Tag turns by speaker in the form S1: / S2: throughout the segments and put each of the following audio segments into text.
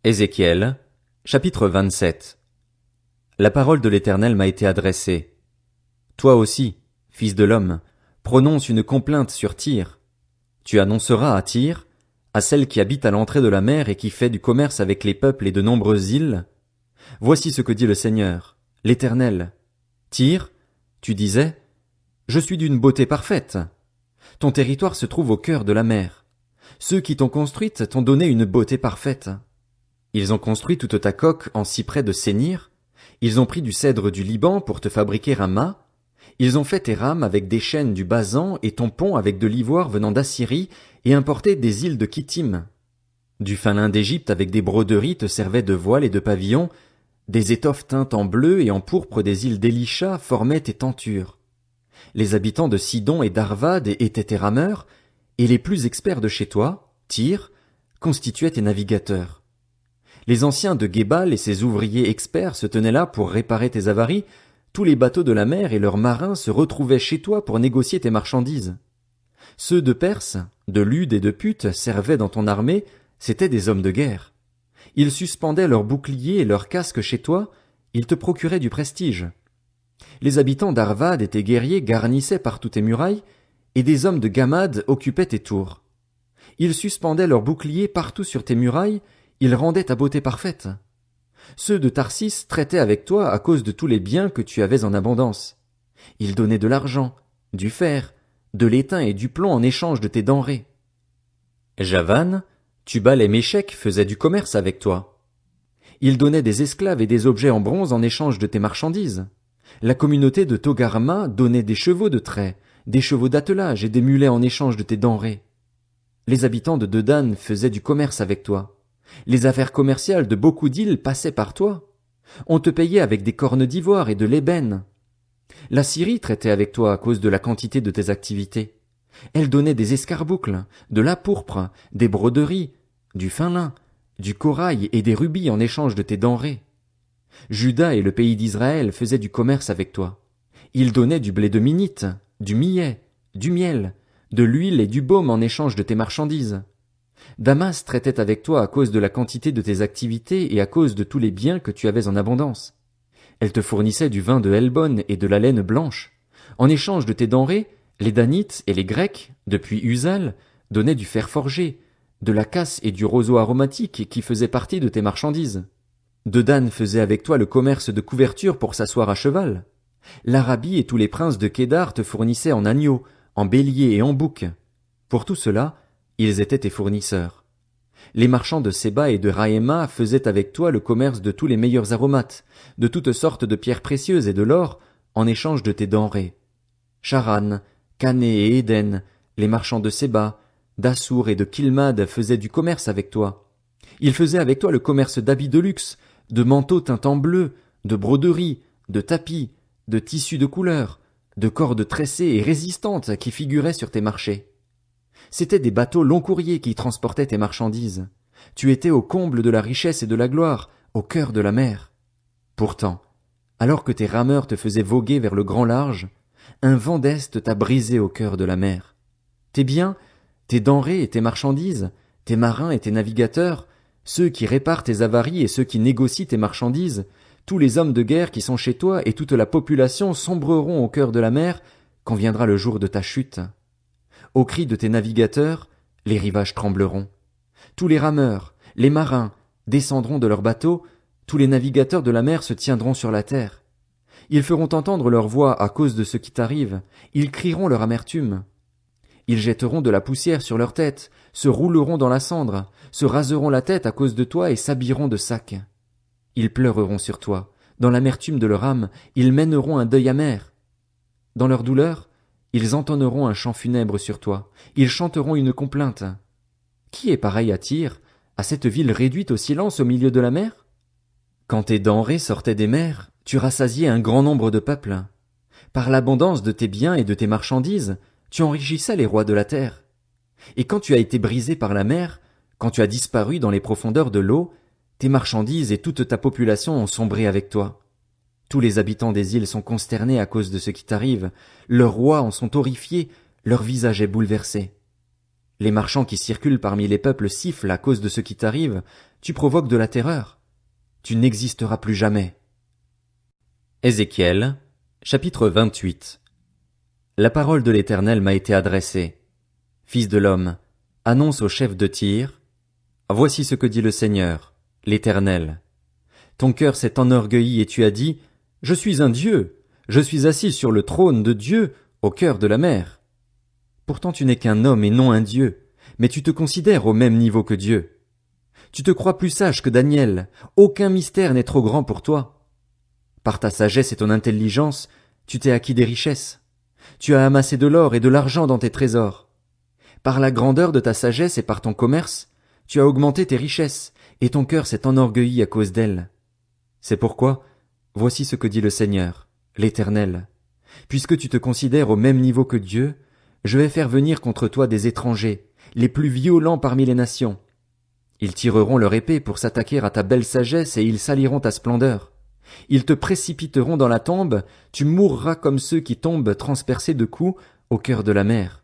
S1: Ézéchiel, chapitre 27. La parole de l'Éternel m'a été adressée. Toi aussi, fils de l'homme, prononce une complainte sur Tyr. Tu annonceras à Tyr, à celle qui habite à l'entrée de la mer et qui fait du commerce avec les peuples et de nombreuses îles. Voici ce que dit le Seigneur, l'Éternel. Tyr, tu disais, je suis d'une beauté parfaite. Ton territoire se trouve au cœur de la mer. Ceux qui t'ont construite t'ont donné une beauté parfaite. Ils ont construit toute ta coque en cyprès de Sénir. Ils ont pris du cèdre du Liban pour te fabriquer un mât. Ils ont fait tes rames avec des chênes du Basan et ton pont avec de l'ivoire venant d'Assyrie et importé des îles de Kittim. Du fin lin d'Égypte avec des broderies te servait de voiles et de pavillons. Des étoffes teintes en bleu et en pourpre des îles d'Élisha formaient tes tentures. Les habitants de Sidon et d'Arvad étaient tes rameurs, et les plus experts de chez toi, Tyr, constituaient tes navigateurs. Les anciens de Guébal et ses ouvriers experts se tenaient là pour réparer tes avaries. Tous les bateaux de la mer et leurs marins se retrouvaient chez toi pour négocier tes marchandises. Ceux de Perse, de Lude et de Put servaient dans ton armée, c'étaient des hommes de guerre. Ils suspendaient leurs boucliers et leurs casques chez toi, ils te procuraient du prestige. Les habitants d'Arvad et tes guerriers garnissaient partout tes murailles, et des hommes de Gamad occupaient tes tours. Ils suspendaient leurs boucliers partout sur tes murailles, ils rendaient ta beauté parfaite. Ceux de Tarsis traitaient avec toi à cause de tous les biens que tu avais en abondance. Ils donnaient de l'argent, du fer, de l'étain et du plomb en échange de tes denrées. Javan, Tubal et Méchec faisaient du commerce avec toi. Ils donnaient des esclaves et des objets en bronze en échange de tes marchandises. La communauté de Togarma donnait des chevaux de trait, des chevaux d'attelage et des mulets en échange de tes denrées. Les habitants de Dedan faisaient du commerce avec toi. Les affaires commerciales de beaucoup d'îles passaient par toi. On te payait avec des cornes d'ivoire et de l'ébène. La Syrie traitait avec toi à cause de la quantité de tes activités. Elle donnait des escarboucles, de la pourpre, des broderies, du fin lin, du corail et des rubis en échange de tes denrées. Juda et le pays d'Israël faisaient du commerce avec toi. Ils donnaient du blé de Minite, du millet, du miel, de l'huile et du baume en échange de tes marchandises. Damas traitait avec toi à cause de la quantité de tes activités et à cause de tous les biens que tu avais en abondance. Elle te fournissait du vin de Helbon et de la laine blanche. En échange de tes denrées, les Danites et les Grecs, depuis Usal, donnaient du fer forgé, de la casse et du roseau aromatique qui faisaient partie de tes marchandises. Dedan faisait avec toi le commerce de couverture pour s'asseoir à cheval. L'Arabie et tous les princes de Kédar te fournissaient en agneaux, en béliers et en boucs. Pour tout cela, ils étaient tes fournisseurs. Les marchands de Séba et de Raïma faisaient avec toi le commerce de tous les meilleurs aromates, de toutes sortes de pierres précieuses et de l'or, en échange de tes denrées. Charan, Cané et Éden, les marchands de Séba, d'Assour et de Kilmad faisaient du commerce avec toi. Ils faisaient avec toi le commerce d'habits de luxe, de manteaux teints en bleu, de broderies, de tapis, de tissus de couleur, de cordes tressées et résistantes qui figuraient sur tes marchés. C'étaient des bateaux long courriers qui transportaient tes marchandises. Tu étais au comble de la richesse et de la gloire, au cœur de la mer. Pourtant, alors que tes rameurs te faisaient voguer vers le grand large, un vent d'est t'a brisé au cœur de la mer. Tes biens, tes denrées et tes marchandises, tes marins et tes navigateurs, ceux qui réparent tes avaries et ceux qui négocient tes marchandises, tous les hommes de guerre qui sont chez toi et toute la population sombreront au cœur de la mer quand viendra le jour de ta chute. Au cri de tes navigateurs, les rivages trembleront. Tous les rameurs, les marins, descendront de leurs bateaux, tous les navigateurs de la mer se tiendront sur la terre. Ils feront entendre leur voix à cause de ce qui t'arrive, ils crieront leur amertume. Ils jetteront de la poussière sur leur tête, se rouleront dans la cendre, se raseront la tête à cause de toi et s'habilleront de sacs. Ils pleureront sur toi, dans l'amertume de leur âme, ils mèneront un deuil amer. Dans leur douleur, ils entonneront un chant funèbre sur toi, ils chanteront une complainte. Qui est pareil à Tyr, à cette ville réduite au silence au milieu de la mer? Quand tes denrées sortaient des mers, tu rassasiais un grand nombre de peuples. Par l'abondance de tes biens et de tes marchandises, tu enrichissais les rois de la terre. Et quand tu as été brisé par la mer, quand tu as disparu dans les profondeurs de l'eau, tes marchandises et toute ta population ont sombré avec toi. Tous les habitants des îles sont consternés à cause de ce qui t'arrive, leurs rois en sont horrifiés, leur visage est bouleversé. Les marchands qui circulent parmi les peuples sifflent à cause de ce qui t'arrive, tu provoques de la terreur. Tu n'existeras plus jamais. Ézéchiel, chapitre 28. La parole de l'Éternel m'a été adressée. Fils de l'homme, annonce au chef de Tyr. Voici ce que dit le Seigneur, l'Éternel. Ton cœur s'est enorgueilli et tu as dit, je suis un Dieu, je suis assis sur le trône de Dieu, au cœur de la mer. Pourtant tu n'es qu'un homme et non un Dieu, mais tu te considères au même niveau que Dieu. Tu te crois plus sage que Daniel, aucun mystère n'est trop grand pour toi. Par ta sagesse et ton intelligence, tu t'es acquis des richesses. Tu as amassé de l'or et de l'argent dans tes trésors. Par la grandeur de ta sagesse et par ton commerce, tu as augmenté tes richesses, et ton cœur s'est enorgueilli à cause d'elles. C'est pourquoi, voici ce que dit le Seigneur, l'Éternel. Puisque tu te considères au même niveau que Dieu, je vais faire venir contre toi des étrangers, les plus violents parmi les nations. Ils tireront leur épée pour s'attaquer à ta belle sagesse et ils saliront ta splendeur. Ils te précipiteront dans la tombe, tu mourras comme ceux qui tombent transpercés de coups au cœur de la mer.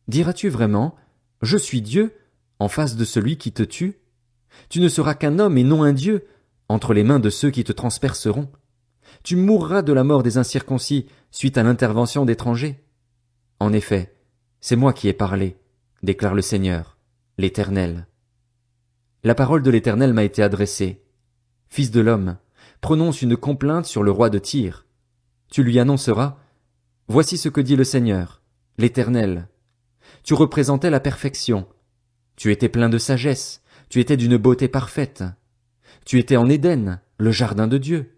S1: Diras-tu vraiment, je suis Dieu, en face de celui qui te tue? Tu ne seras qu'un homme et non un Dieu, entre les mains de ceux qui te transperceront. Tu mourras de la mort des incirconcis suite à l'intervention d'étrangers. En effet, c'est moi qui ai parlé, déclare le Seigneur, l'Éternel. La parole de l'Éternel m'a été adressée. Fils de l'homme, prononce une complainte sur le roi de Tyr. Tu lui annonceras, voici ce que dit le Seigneur, l'Éternel. Tu représentais la perfection. Tu étais plein de sagesse, tu étais d'une beauté parfaite. Tu étais en Éden, le jardin de Dieu.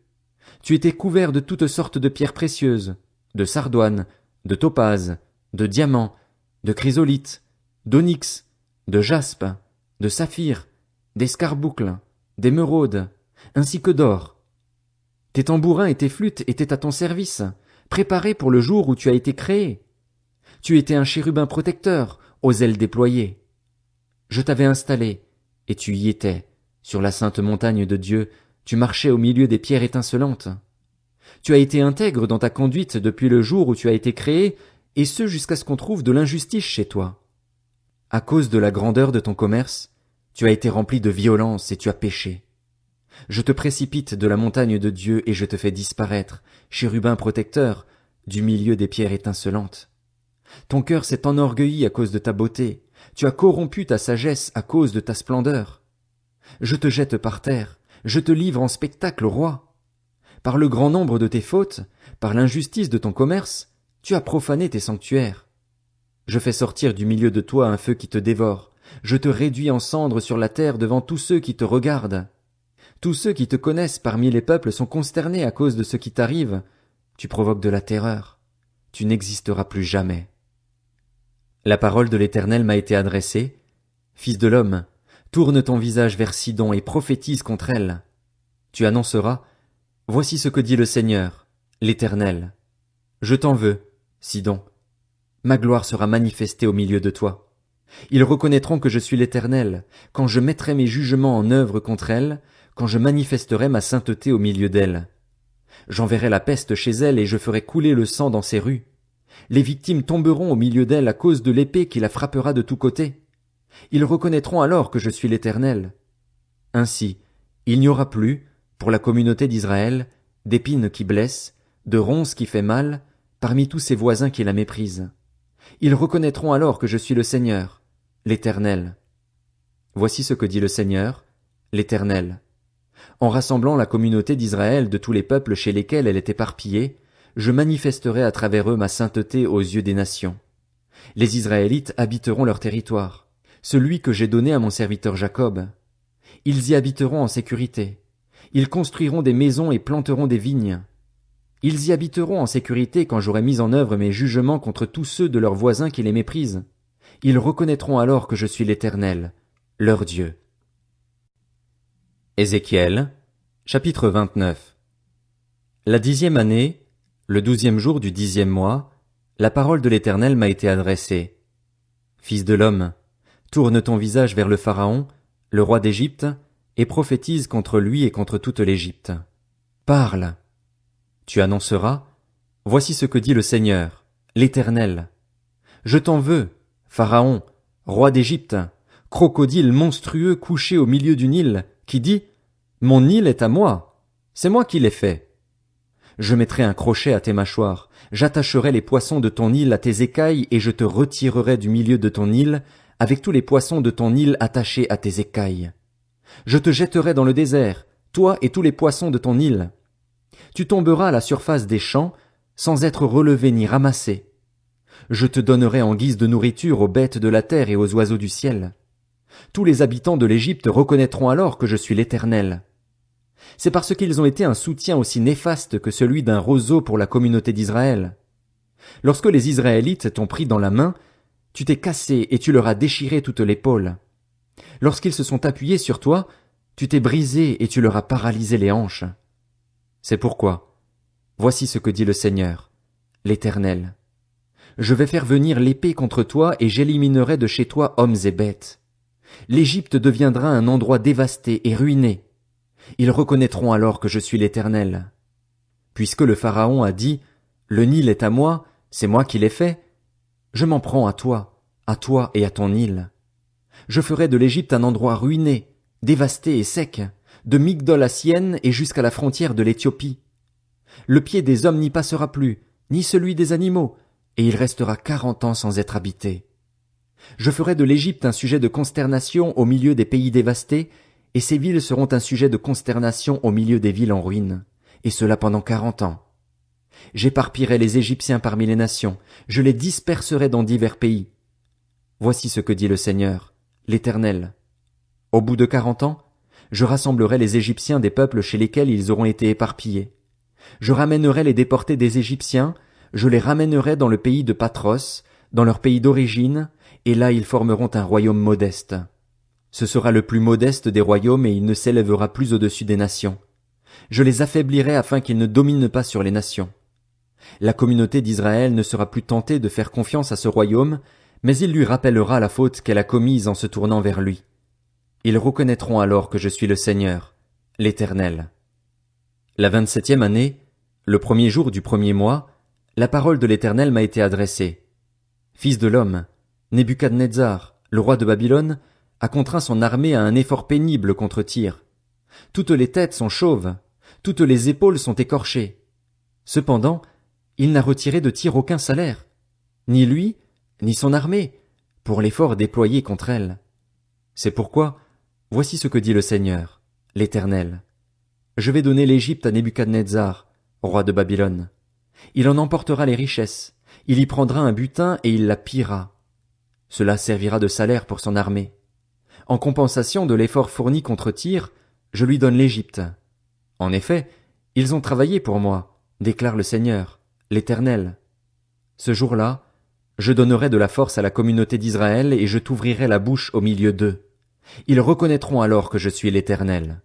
S1: Tu étais couvert de toutes sortes de pierres précieuses, de sardoine, de topaze, de diamants, de chrysolites, d'onyx, de jaspe, de saphir, d'escarboucle, d'émeraude, ainsi que d'or. Tes tambourins et tes flûtes étaient à ton service, préparés pour le jour où tu as été créé. Tu étais un chérubin protecteur, aux ailes déployées. Je t'avais installé, et tu y étais, sur la sainte montagne de Dieu, tu marchais au milieu des pierres étincelantes. Tu as été intègre dans ta conduite depuis le jour où tu as été créé, et ce jusqu'à ce qu'on trouve de l'injustice chez toi. À cause de la grandeur de ton commerce, tu as été rempli de violence et tu as péché. Je te précipite de la montagne de Dieu et je te fais disparaître, chérubin protecteur, du milieu des pierres étincelantes. Ton cœur s'est enorgueilli à cause de ta beauté, tu as corrompu ta sagesse à cause de ta splendeur. Je te jette par terre, je te livre en spectacle au roi. Par le grand nombre de tes fautes, par l'injustice de ton commerce, tu as profané tes sanctuaires. Je fais sortir du milieu de toi un feu qui te dévore, je te réduis en cendres sur la terre devant tous ceux qui te regardent. Tous ceux qui te connaissent parmi les peuples sont consternés à cause de ce qui t'arrive. Tu provoques de la terreur. Tu n'existeras plus jamais. La parole de l'Éternel m'a été adressée. Fils de l'homme, tourne ton visage vers Sidon et prophétise contre elle. Tu annonceras, voici ce que dit le Seigneur, l'Éternel. Je t'en veux, Sidon. Ma gloire sera manifestée au milieu de toi. Ils reconnaîtront que je suis l'Éternel, quand je mettrai mes jugements en œuvre contre elle, quand je manifesterai ma sainteté au milieu d'elle. J'enverrai la peste chez elle et je ferai couler le sang dans ses rues. Les victimes tomberont au milieu d'elle à cause de l'épée qui la frappera de tous côtés. Ils reconnaîtront alors que je suis l'Éternel. Ainsi, il n'y aura plus, pour la communauté d'Israël, d'épines qui blessent, de ronces qui fait mal, parmi tous ses voisins qui la méprisent. Ils reconnaîtront alors que je suis le Seigneur, l'Éternel. Voici ce que dit le Seigneur, l'Éternel. En rassemblant la communauté d'Israël de tous les peuples chez lesquels elle est éparpillée, je manifesterai à travers eux ma sainteté aux yeux des nations. Les Israélites habiteront leur territoire, celui que j'ai donné à mon serviteur Jacob. Ils y habiteront en sécurité. Ils construiront des maisons et planteront des vignes. Ils y habiteront en sécurité quand j'aurai mis en œuvre mes jugements contre tous ceux de leurs voisins qui les méprisent. Ils reconnaîtront alors que je suis l'Éternel, leur Dieu. Ézéchiel, chapitre 29. La 10e année, le 12e jour du 10e mois, la parole de l'Éternel m'a été adressée. Fils de l'homme, tourne ton visage vers le Pharaon, le roi d'Égypte, et prophétise contre lui et contre toute l'Égypte. Parle. Tu annonceras, voici ce que dit le Seigneur, l'Éternel. Je t'en veux, Pharaon, roi d'Égypte, crocodile monstrueux couché au milieu du Nil, qui dit, mon Nil est à moi, c'est moi qui l'ai fait. Je mettrai un crochet à tes mâchoires, j'attacherai les poissons de ton île à tes écailles et je te retirerai du milieu de ton île, avec tous les poissons de ton île attachés à tes écailles. Je te jetterai dans le désert, toi et tous les poissons de ton île. Tu tomberas à la surface des champs, sans être relevé ni ramassé. Je te donnerai en guise de nourriture aux bêtes de la terre et aux oiseaux du ciel. Tous les habitants de l'Égypte reconnaîtront alors que je suis l'Éternel. C'est parce qu'ils ont été un soutien aussi néfaste que celui d'un roseau pour la communauté d'Israël. Lorsque les Israélites t'ont pris dans la main, tu t'es cassé et tu leur as déchiré toute l'épaule. Lorsqu'ils se sont appuyés sur toi, tu t'es brisé et tu leur as paralysé les hanches. C'est pourquoi, voici ce que dit le Seigneur, l'Éternel. Je vais faire venir l'épée contre toi et j'éliminerai de chez toi hommes et bêtes. L'Égypte deviendra un endroit dévasté et ruiné. Ils reconnaîtront alors que je suis l'Éternel. Puisque le Pharaon a dit, le Nil est à moi, c'est moi qui l'ai fait, je m'en prends à toi et à ton Nil. Je ferai de l'Égypte un endroit ruiné, dévasté et sec, de Migdol à Syène et jusqu'à la frontière de l'Éthiopie. Le pied des hommes n'y passera plus, ni celui des animaux, et il restera 40 ans sans être habité. Je ferai de l'Égypte un sujet de consternation au milieu des pays dévastés, et ces villes seront un sujet de consternation au milieu des villes en ruine, et cela pendant 40 ans. J'éparpillerai les Égyptiens parmi les nations, je les disperserai dans divers pays. Voici ce que dit le Seigneur, l'Éternel. Au bout de 40 ans, je rassemblerai les Égyptiens des peuples chez lesquels ils auront été éparpillés. Je ramènerai les déportés des Égyptiens, je les ramènerai dans le pays de Patros, dans leur pays d'origine, et là ils formeront un royaume modeste. Ce sera le plus modeste des royaumes et il ne s'élèvera plus au-dessus des nations. Je les affaiblirai afin qu'ils ne dominent pas sur les nations. La communauté d'Israël ne sera plus tentée de faire confiance à ce royaume, mais il lui rappellera la faute qu'elle a commise en se tournant vers lui. Ils reconnaîtront alors que je suis le Seigneur, l'Éternel. La 27e année, le premier jour du premier mois, la parole de l'Éternel m'a été adressée. Fils de l'homme, Nebuchadnezzar, le roi de Babylone, a contraint son armée à un effort pénible contre Tyr. Toutes les têtes sont chauves, toutes les épaules sont écorchées. Cependant, il n'a retiré de Tyr aucun salaire, ni lui, ni son armée, pour l'effort déployé contre elle. C'est pourquoi, voici ce que dit le Seigneur, l'Éternel. Je vais donner l'Égypte à Nebuchadnezzar, roi de Babylone. Il en emportera les richesses, il y prendra un butin et il la pillera. Cela servira de salaire pour son armée. En compensation de l'effort fourni contre Tyr, je lui donne l'Égypte. En effet, ils ont travaillé pour moi, déclare le Seigneur, l'Éternel. Ce jour-là, je donnerai de la force à la communauté d'Israël et je t'ouvrirai la bouche au milieu d'eux. Ils reconnaîtront alors que je suis l'Éternel.